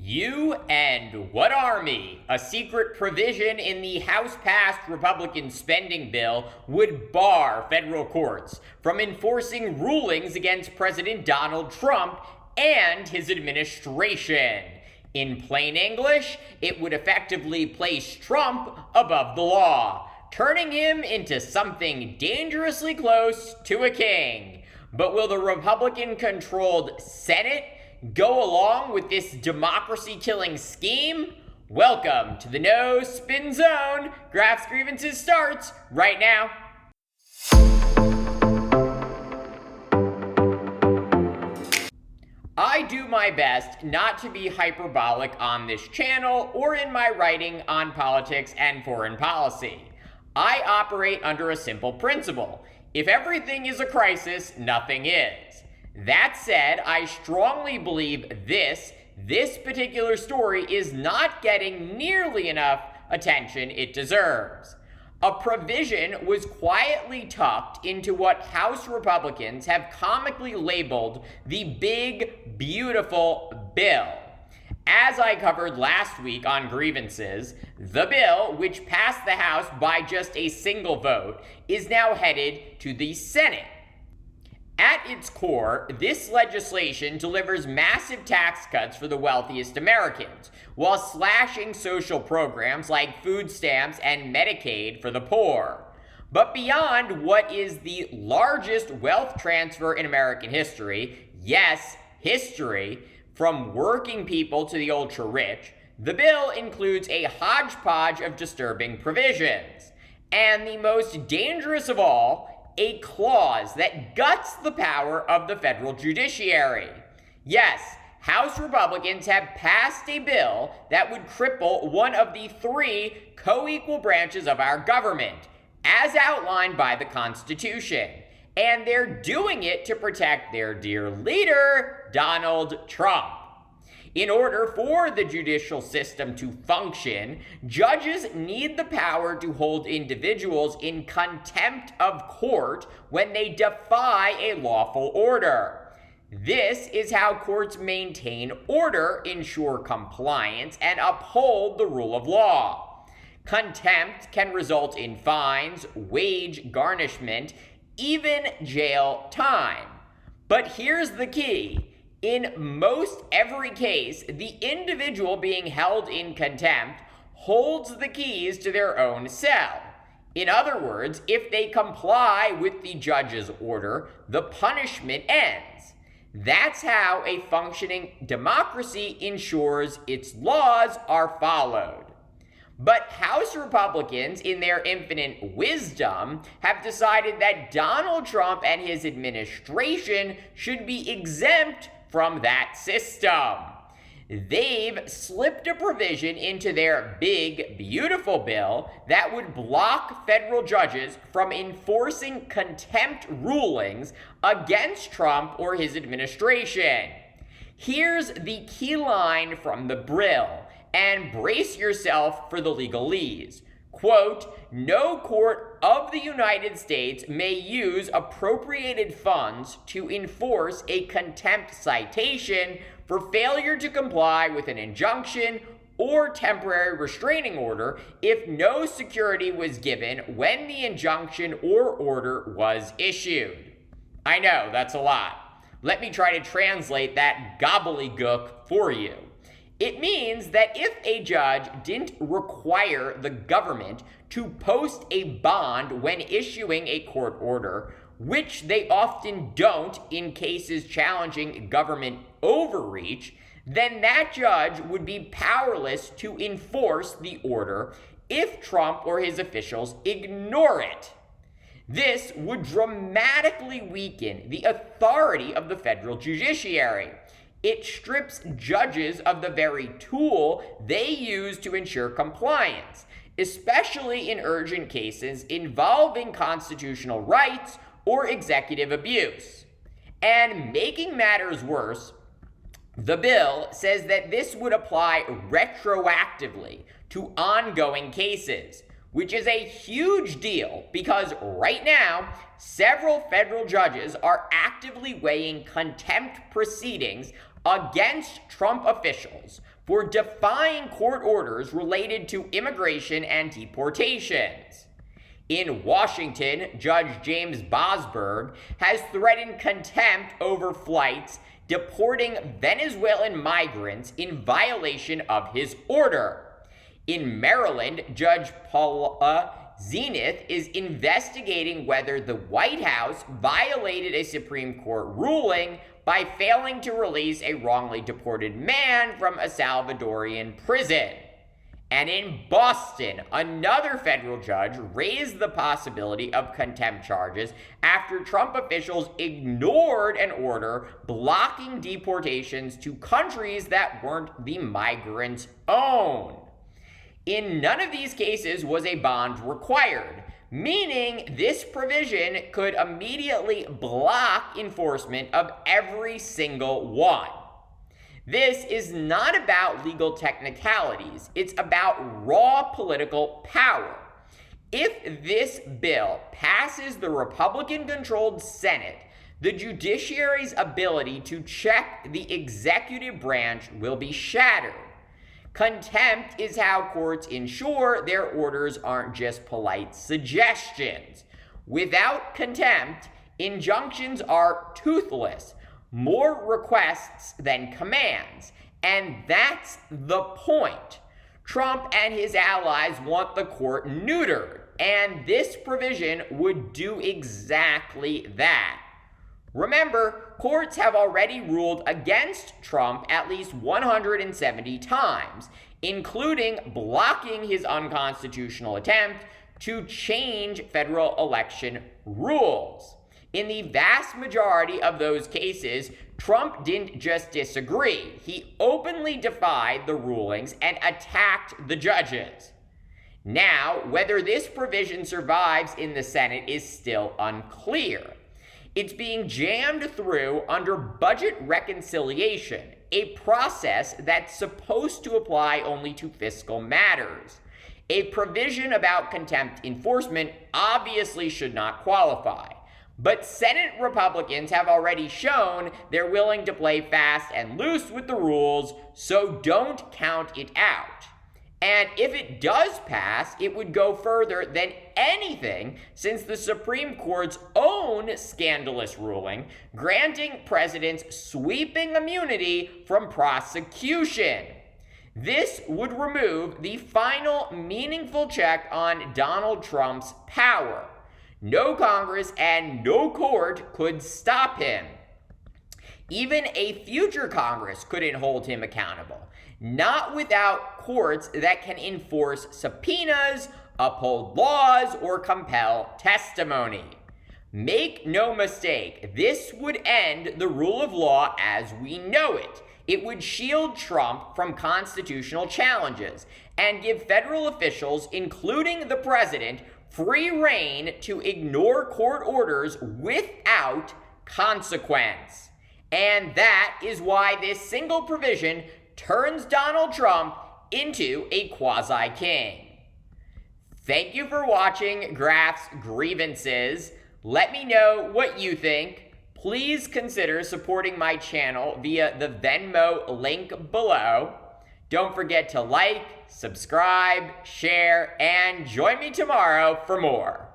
You and what army? A secret provision in the House-passed Republican spending bill would bar federal courts from enforcing rulings against President Donald Trump and his administration. In plain English, it would effectively place Trump above the law, turning him into something dangerously close to a king. But will the Republican-controlled Senate go along with this democracy-killing scheme? Welcome to the No Spin Zone. Graphs Grievances starts right now. I do my best not to be hyperbolic on this channel or in my writing on politics and foreign policy. I operate under a simple principle. If everything is a crisis, nothing is. That said, I strongly believe this particular story is not getting nearly enough attention it deserves. A provision was quietly tucked into what House Republicans have comically labeled the Big, Beautiful Bill. As I covered last week on Grievances, the bill, which passed the House by just a single vote, is now headed to the Senate. At its core, this legislation delivers massive tax cuts for the wealthiest Americans, while slashing social programs like food stamps and Medicaid for the poor. But beyond what is the largest wealth transfer in American history, yes, history, from working people to the ultra-rich, the bill includes a hodgepodge of disturbing provisions. And the most dangerous of all, a clause that guts the power of the federal judiciary. Yes, House Republicans have passed a bill that would cripple one of the three co-equal branches of our government, as outlined by the Constitution. And they're doing it to protect their dear leader, Donald Trump. In order for the judicial system to function, judges need the power to hold individuals in contempt of court when they defy a lawful order. This is how courts maintain order, ensure compliance, and uphold the rule of law. Contempt can result in fines, wage garnishment, even jail time. But here's the key. In most every case, the individual being held in contempt holds the keys to their own cell. In other words, if they comply with the judge's order, the punishment ends. That's how a functioning democracy ensures its laws are followed. But House Republicans, in their infinite wisdom, have decided that Donald Trump and his administration should be exempt from that system. They've slipped a provision into their Big, Beautiful Bill that would block federal judges from enforcing contempt rulings against Trump or his administration. Here's the key line from the bill, and brace yourself for the legalese. Quote, no court of the United States may use appropriated funds to enforce a contempt citation for failure to comply with an injunction or temporary restraining order if no security was given when the injunction or order was issued. I know, that's a lot. Let me try to translate that gobbledygook for you. It means that if a judge didn't require the government to post a bond when issuing a court order, which they often don't in cases challenging government overreach, then that judge would be powerless to enforce the order if Trump or his officials ignore it. This would dramatically weaken the authority of the federal judiciary. It strips judges of the very tool they use to ensure compliance, especially in urgent cases involving constitutional rights or executive abuse. And making matters worse, the bill says that this would apply retroactively to ongoing cases, which is a huge deal because right now, several federal judges are actively weighing contempt proceedings against Trump officials for defying court orders related to immigration and deportations. In Washington, Judge James Bosberg has threatened contempt over flights deporting Venezuelan migrants in violation of his order. In Maryland, Judge Paula Zenith is investigating whether the White House violated a Supreme Court ruling by failing to release a wrongly deported man from a Salvadorian prison. And in Boston, another federal judge raised the possibility of contempt charges after Trump officials ignored an order blocking deportations to countries that weren't the migrants' own. In none of these cases was a bond required, meaning this provision could immediately block enforcement of every single one. This is not about legal technicalities, it's about raw political power. If this bill passes the Republican-controlled Senate, the judiciary's ability to check the executive branch will be shattered. Contempt is how courts ensure their orders aren't just polite suggestions. Without contempt, injunctions are toothless. More requests than commands. And that's the point. Trump and his allies want the court neutered, and this provision would do exactly that. Remember, courts have already ruled against Trump at least 170 times, including blocking his unconstitutional attempt to change federal election rules. In the vast majority of those cases, Trump didn't just disagree. He openly defied the rulings and attacked the judges. Now, whether this provision survives in the Senate is still unclear. It's being jammed through under budget reconciliation, a process that's supposed to apply only to fiscal matters. A provision about contempt enforcement obviously should not qualify. But Senate Republicans have already shown they're willing to play fast and loose with the rules, so don't count it out. And if it does pass, it would go further than anything since the Supreme Court's own scandalous ruling granting presidents sweeping immunity from prosecution. This would remove the final meaningful check on Donald Trump's power. No Congress and no court could stop him. Even a future Congress couldn't hold him accountable. Not without courts that can enforce subpoenas, uphold laws, or compel testimony. Make no mistake, this would end the rule of law as we know it. It would shield Trump from constitutional challenges and give federal officials, including the president, free rein to ignore court orders without consequence. And that is why this single provision turns Donald Trump into a quasi-king. Thank you for watching Graf's Grievances. Let me know what you think. Please consider supporting my channel via the Venmo link below. Don't forget to like, subscribe, share, and join me tomorrow for more.